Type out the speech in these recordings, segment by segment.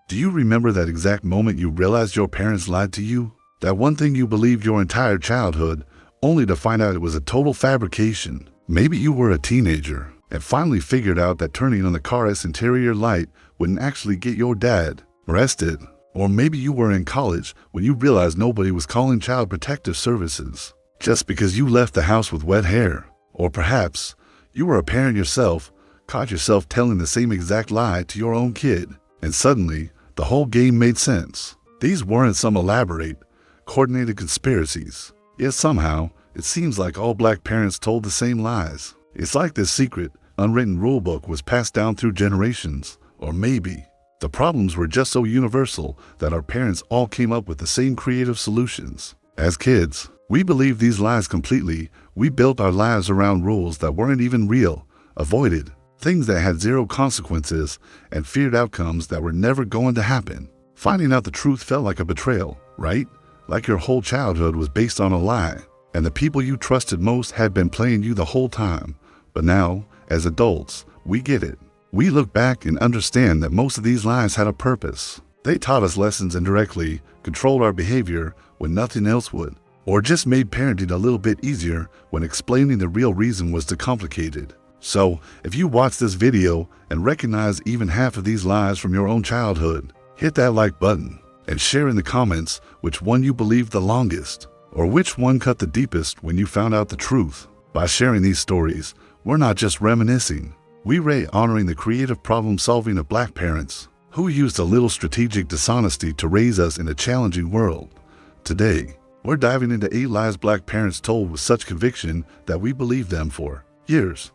Do you remember that exact moment you realized your parents lied to you? That one thing you believed your entire childhood, only to find out it was a total fabrication. Maybe you were a teenager and finally figured out that turning on the car's interior light wouldn't actually get your dad arrested. Or maybe you were in college when you realized nobody was calling Child Protective Services just because you left the house with wet hair. Or perhaps you were a parent yourself, caught yourself telling the same exact lie to your own kid, and suddenly the whole game made sense. These weren't some elaborate, coordinated conspiracies. Yet somehow, it seems like all black parents told the same lies. It's like this secret, unwritten rulebook was passed down through generations. Or maybe the problems were just so universal that our parents all came up with the same creative solutions. As kids, we believed these lies completely. We built our lives around rules that weren't even real, avoided things that had zero consequences, and feared outcomes that were never going to happen. Finding out the truth felt like a betrayal, right? Like your whole childhood was based on a lie, and the people you trusted most had been playing you the whole time. But now, as adults, we get it. We look back and understand that most of these lies had a purpose. They taught us lessons indirectly, controlled our behavior when nothing else would, or just made parenting a little bit easier when explaining the real reason was too complicated. So, if you watch this video and recognize even half of these lies from your own childhood, hit that like button and share in the comments which one you believed the longest, or which one cut the deepest when you found out the truth. By sharing these stories, we're not just reminiscing. We're honoring the creative problem-solving of black parents who used a little strategic dishonesty to raise us in a challenging world. Today, we're diving into 8 lies black parents told with such conviction that we believed them for years.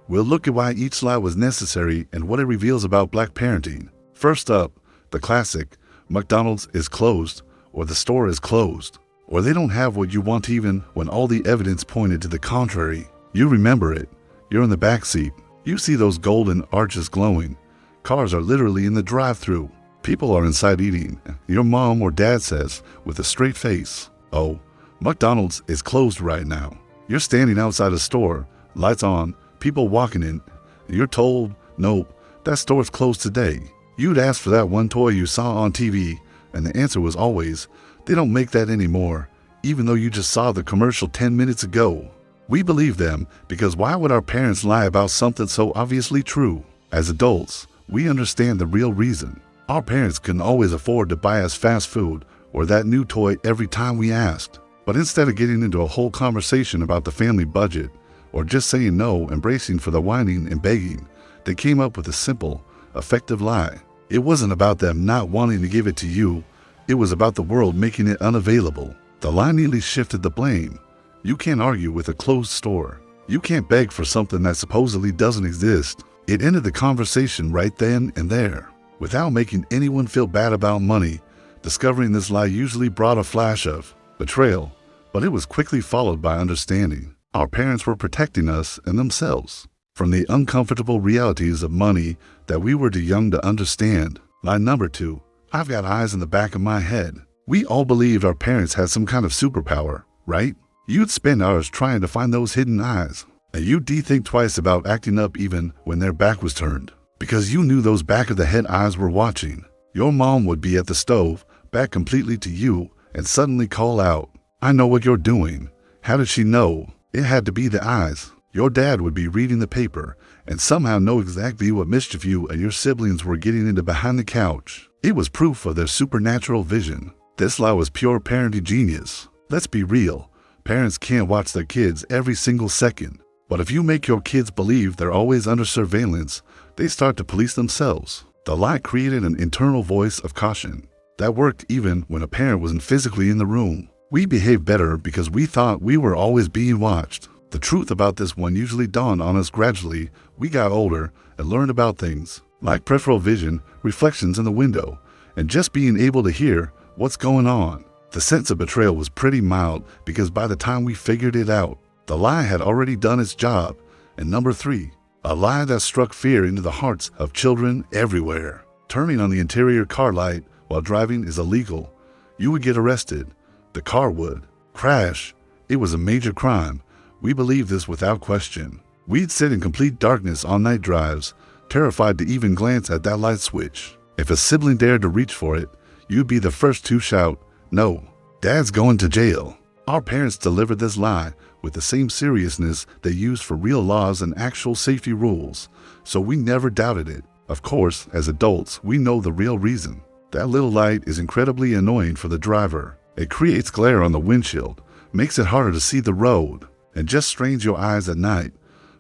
We'll look at why each lie was necessary and what it reveals about black parenting. First up, the classic, McDonald's is closed, or the store is closed, or they don't have what you want even when all the evidence pointed to the contrary. You remember it. You're in the back seat. You see those golden arches glowing. Cars are literally in the drive-thru. People are inside eating. Your mom or dad says, with a straight face, "Oh, McDonald's is closed right now." You're standing outside a store, lights on, people walking in. You're told, "Nope, that store's closed today." You'd ask for that one toy you saw on TV, and the answer was always, "They don't make that anymore," even though you just saw the commercial 10 minutes ago. We believe them because why would our parents lie about something so obviously true? As adults, we understand the real reason. Our parents couldn't always afford to buy us fast food or that new toy every time we asked. But instead of getting into a whole conversation about the family budget, or just saying no and bracing for the whining and begging, they came up with a simple, effective lie. It wasn't about them not wanting to give it to you. It was about the world making it unavailable. The lie neatly shifted the blame. You can't argue with a closed store. You can't beg for something that supposedly doesn't exist. It ended the conversation right then and there, without making anyone feel bad about money. Discovering this lie usually brought a flash of betrayal, but it was quickly followed by understanding. Our parents were protecting us and themselves from the uncomfortable realities of money that we were too young to understand. Lie number 2, I've got eyes in the back of my head. We all believed our parents had some kind of superpower, right? You'd spend hours trying to find those hidden eyes, and you'd think twice about acting up even when their back was turned, because you knew those back-of-the-head eyes were watching. Your mom would be at the stove, back completely to you, and suddenly call out, "I know what you're doing." How did she know? It had to be the eyes. Your dad would be reading the paper and somehow know exactly what mischief you and your siblings were getting into behind the couch. It was proof of their supernatural vision. This lie was pure parenting genius. Let's be real. Parents can't watch their kids every single second. But if you make your kids believe they're always under surveillance, they start to police themselves. The lie created an internal voice of caution that worked even when a parent wasn't physically in the room. We behaved better because we thought we were always being watched. The truth about this one usually dawned on us gradually. We got older and learned about things like peripheral vision, reflections in the window, and just being able to hear what's going on. The sense of betrayal was pretty mild because by the time we figured it out, the lie had already done its job. And number 3, a lie that struck fear into the hearts of children everywhere. Turning on the interior car light while driving is illegal. You would get arrested. The car would crash. It was a major crime. We believed this without question. We'd sit in complete darkness on night drives, terrified to even glance at that light switch. If a sibling dared to reach for it, you'd be the first to shout, "No, Dad's going to jail." Our parents delivered this lie with the same seriousness they used for real laws and actual safety rules, so we never doubted it. Of course, as adults, we know the real reason. That little light is incredibly annoying for the driver. It creates glare on the windshield, makes it harder to see the road, and just strains your eyes at night.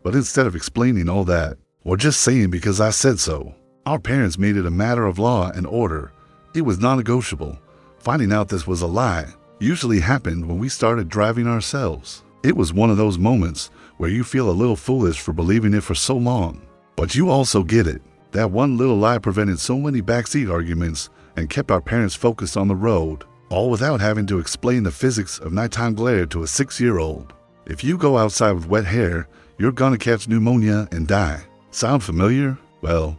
But instead of explaining all that, or just saying because I said so, our parents made it a matter of law and order. It was non-negotiable. Finding out this was a lie usually happened when we started driving ourselves. It was one of those moments where you feel a little foolish for believing it for so long. But you also get it. That one little lie prevented so many backseat arguments and kept our parents focused on the road, all without having to explain the physics of nighttime glare to a 6-year-old. If you go outside with wet hair, you're gonna catch pneumonia and die. Sound familiar? Well,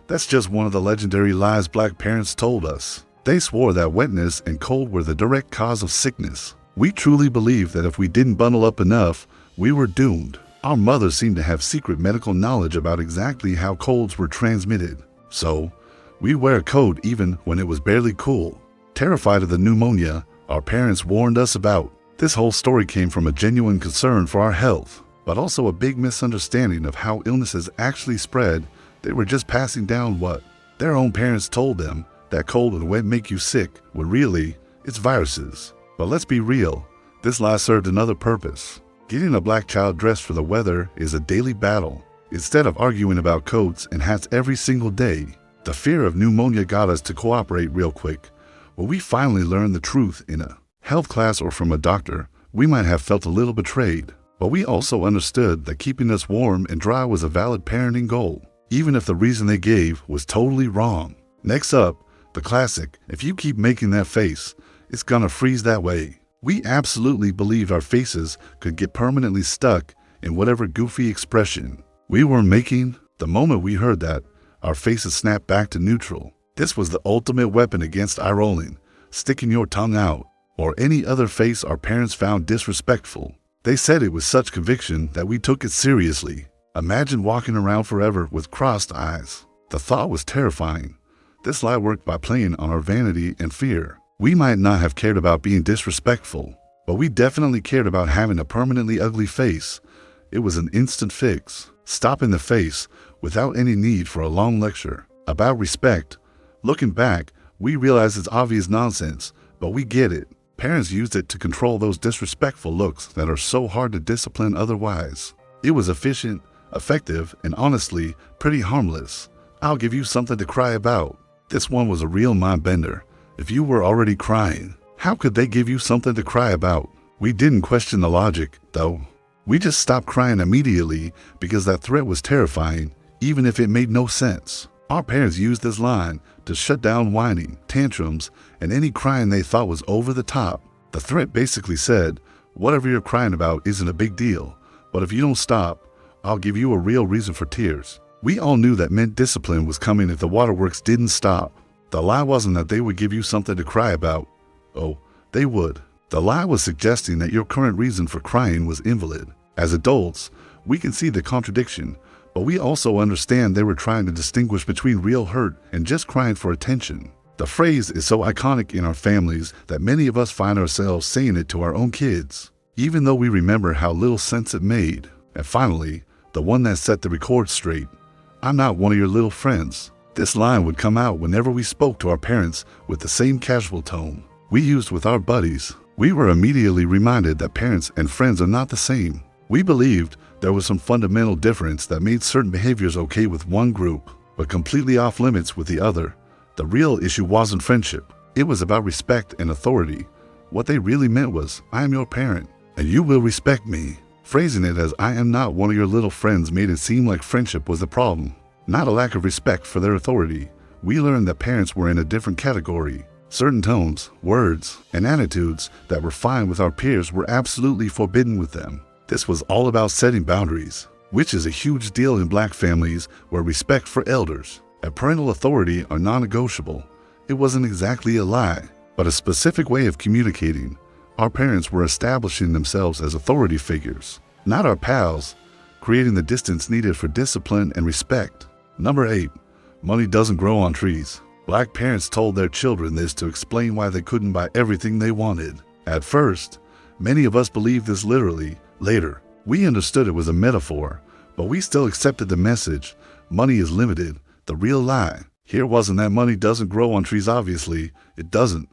that's just one of the legendary lies Black parents told us. They swore that wetness and cold were the direct cause of sickness. We truly believed that if we didn't bundle up enough, we were doomed. Our mothers seemed to have secret medical knowledge about exactly how colds were transmitted. So, we wear a coat even when it was barely cool. Terrified of the pneumonia our parents warned us about. This whole story came from a genuine concern for our health, but also a big misunderstanding of how illnesses actually spread. They were just passing down what their own parents told them, that cold and wet make you sick, when really, it's viruses. But let's be real, this lie served another purpose. Getting a Black child dressed for the weather is a daily battle. Instead of arguing about coats and hats every single day, the fear of pneumonia got us to cooperate real quick. When we finally learned the truth in a health class or from a doctor, we might have felt a little betrayed. But we also understood that keeping us warm and dry was a valid parenting goal, even if the reason they gave was totally wrong. Next up, the classic, if you keep making that face, it's gonna freeze that way. We absolutely believed our faces could get permanently stuck in whatever goofy expression we were making. The moment we heard that, our faces snapped back to neutral. This was the ultimate weapon against eye rolling, sticking your tongue out, or any other face our parents found disrespectful. They said it with such conviction that we took it seriously. Imagine walking around forever with crossed eyes. The thought was terrifying. This lie worked by playing on our vanity and fear. We might not have cared about being disrespectful, but we definitely cared about having a permanently ugly face. It was an instant fix. Stop in the face without any need for a long lecture about respect. Looking back, we realize it's obvious nonsense, but we get it. Parents used it to control those disrespectful looks that are so hard to discipline otherwise. It was efficient, effective, and honestly, pretty harmless. I'll give you something to cry about. This one was a real mind bender. If you were already crying, how could they give you something to cry about? We didn't question the logic, though. We just stopped crying immediately because that threat was terrifying, even if it made no sense. Our parents used this line to shut down whining, tantrums, and any crying they thought was over the top. The threat basically said, whatever you're crying about isn't a big deal, but if you don't stop, I'll give you a real reason for tears. We all knew that meant discipline was coming if the waterworks didn't stop. The lie wasn't that they would give you something to cry about. Oh, they would. The lie was suggesting that your current reason for crying was invalid. As adults, we can see the contradiction, but we also understand they were trying to distinguish between real hurt and just crying for attention. The phrase is so iconic in our families that many of us find ourselves saying it to our own kids, even though we remember how little sense it made. And finally, the one that set the record straight. I'm not one of your little friends. This line would come out whenever we spoke to our parents with the same casual tone we used with our buddies. We were immediately reminded that parents and friends are not the same. We believed there was some fundamental difference that made certain behaviors okay with one group, but completely off limits with the other. The real issue wasn't friendship. It was about respect and authority. What they really meant was, I am your parent, and you will respect me. Phrasing it as I am not one of your little friends made it seem like friendship was the problem, not a lack of respect for their authority. We learned that parents were in a different category. Certain tones, words, and attitudes that were fine with our peers were absolutely forbidden with them. This was all about setting boundaries, which is a huge deal in Black families where respect for elders and parental authority are non-negotiable. It wasn't exactly a lie, but a specific way of communicating. Our parents were establishing themselves as authority figures, not our pals, creating the distance needed for discipline and respect. Number 8, money doesn't grow on trees. Black parents told their children this to explain why they couldn't buy everything they wanted. At first, many of us believed this literally. Later, we understood it was a metaphor, but we still accepted the message. Money is limited. The real lie here wasn't that money doesn't grow on trees. Obviously, it doesn't.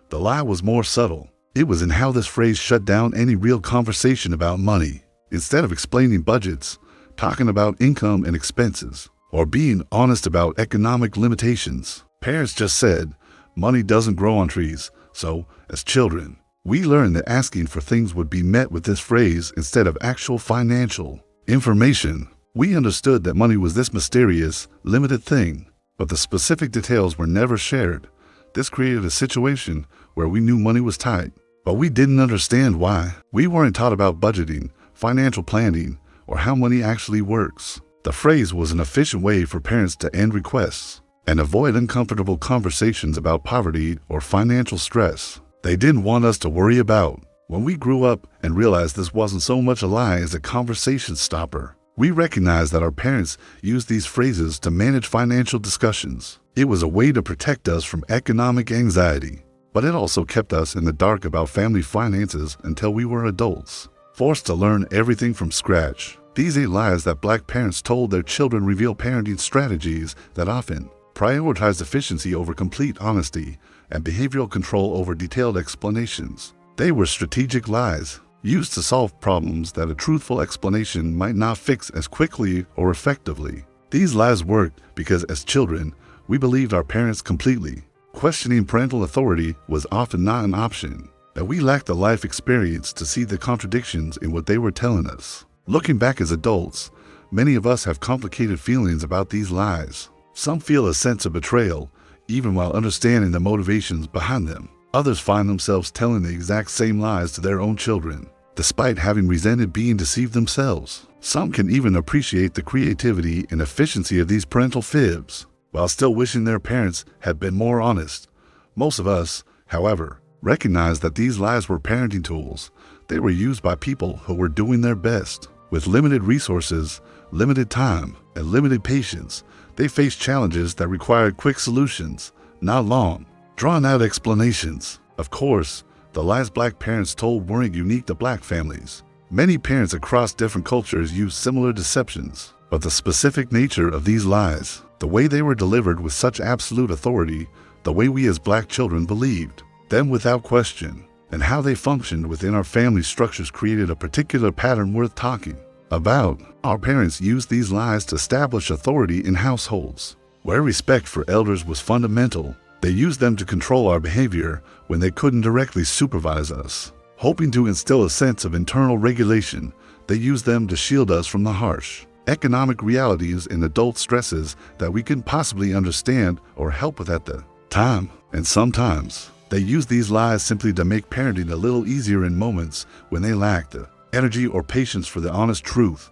The lie was more subtle. It was in how this phrase shut down any real conversation about money. Instead of explaining budgets, talking about income and expenses, or being honest about economic limitations, parents just said, money doesn't grow on trees. So, as children, we learned that asking for things would be met with this phrase instead of actual financial information. We understood that money was this mysterious, limited thing, but the specific details were never shared. This created a situation where we knew money was tight, but we didn't understand why. We weren't taught about budgeting, financial planning, or how money actually works. The phrase was an efficient way for parents to end requests and avoid uncomfortable conversations about poverty or financial stress they didn't want us to worry about. When we grew up and realized this wasn't so much a lie as a conversation stopper, we recognized that our parents used these phrases to manage financial discussions. It was a way to protect us from economic anxiety, but it also kept us in the dark about family finances until we were adults, forced to learn everything from scratch. These 8 lies that Black parents told their children reveal parenting strategies that often prioritize efficiency over complete honesty and behavioral control over detailed explanations. They were strategic lies, used to solve problems that a truthful explanation might not fix as quickly or effectively. These lies worked because as children, we believed our parents completely. Questioning parental authority was often not an option, that we lacked the life experience to see the contradictions in what they were telling us. Looking back as adults, many of us have complicated feelings about these lies. Some feel a sense of betrayal, even while understanding the motivations behind them. Others find themselves telling the exact same lies to their own children, despite having resented being deceived themselves. Some can even appreciate the creativity and efficiency of these parental fibs, while still wishing their parents had been more honest. Most of us, however, recognize that these lies were parenting tools. They were used by people who were doing their best. With limited resources, limited time, and limited patience, they faced challenges that required quick solutions, not long, drawn-out explanations. Of course, the lies Black parents told weren't unique to Black families. Many parents across different cultures used similar deceptions, but the specific nature of these lies, the way they were delivered with such absolute authority, the way we as Black children believed them without question, and how they functioned within our family structures created a particular pattern worth talking about. Our parents used these lies to establish authority in households. Where respect for elders was fundamental, they used them to control our behavior when they couldn't directly supervise us. Hoping to instill a sense of internal regulation, they used them to shield us from the harsh economic realities and adult stresses that we couldn't possibly understand or help with at the time. And sometimes, they used these lies simply to make parenting a little easier in moments when they lacked the energy or patience for the honest truth.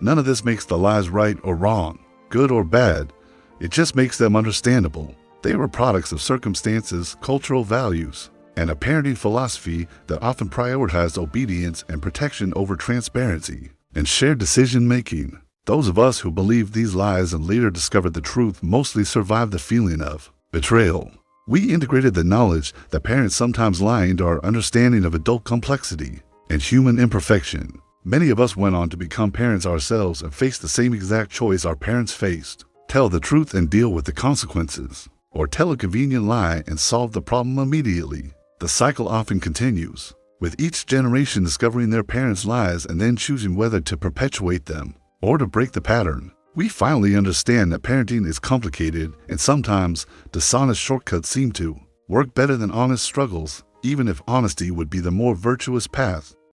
None of this makes the lies right or wrong, good or bad. It just makes them understandable. They were products of circumstances, cultural values, and a parenting philosophy that often prioritized obedience and protection over transparency and shared decision-making. Those of us who believed these lies and later discovered the truth mostly survived the feeling of betrayal. We integrated the knowledge that parents sometimes lie into our understanding of adult complexity and human imperfection. Many of us went on to become parents ourselves and faced the same exact choice our parents faced: tell the truth and deal with the consequences, or tell a convenient lie and solve the problem immediately. The cycle often continues, with each generation discovering their parents' lies and then choosing whether to perpetuate them or to break the pattern. We finally understand that parenting is complicated, and sometimes dishonest shortcuts seem to work better than honest struggles, even if honesty would be the more virtuous path.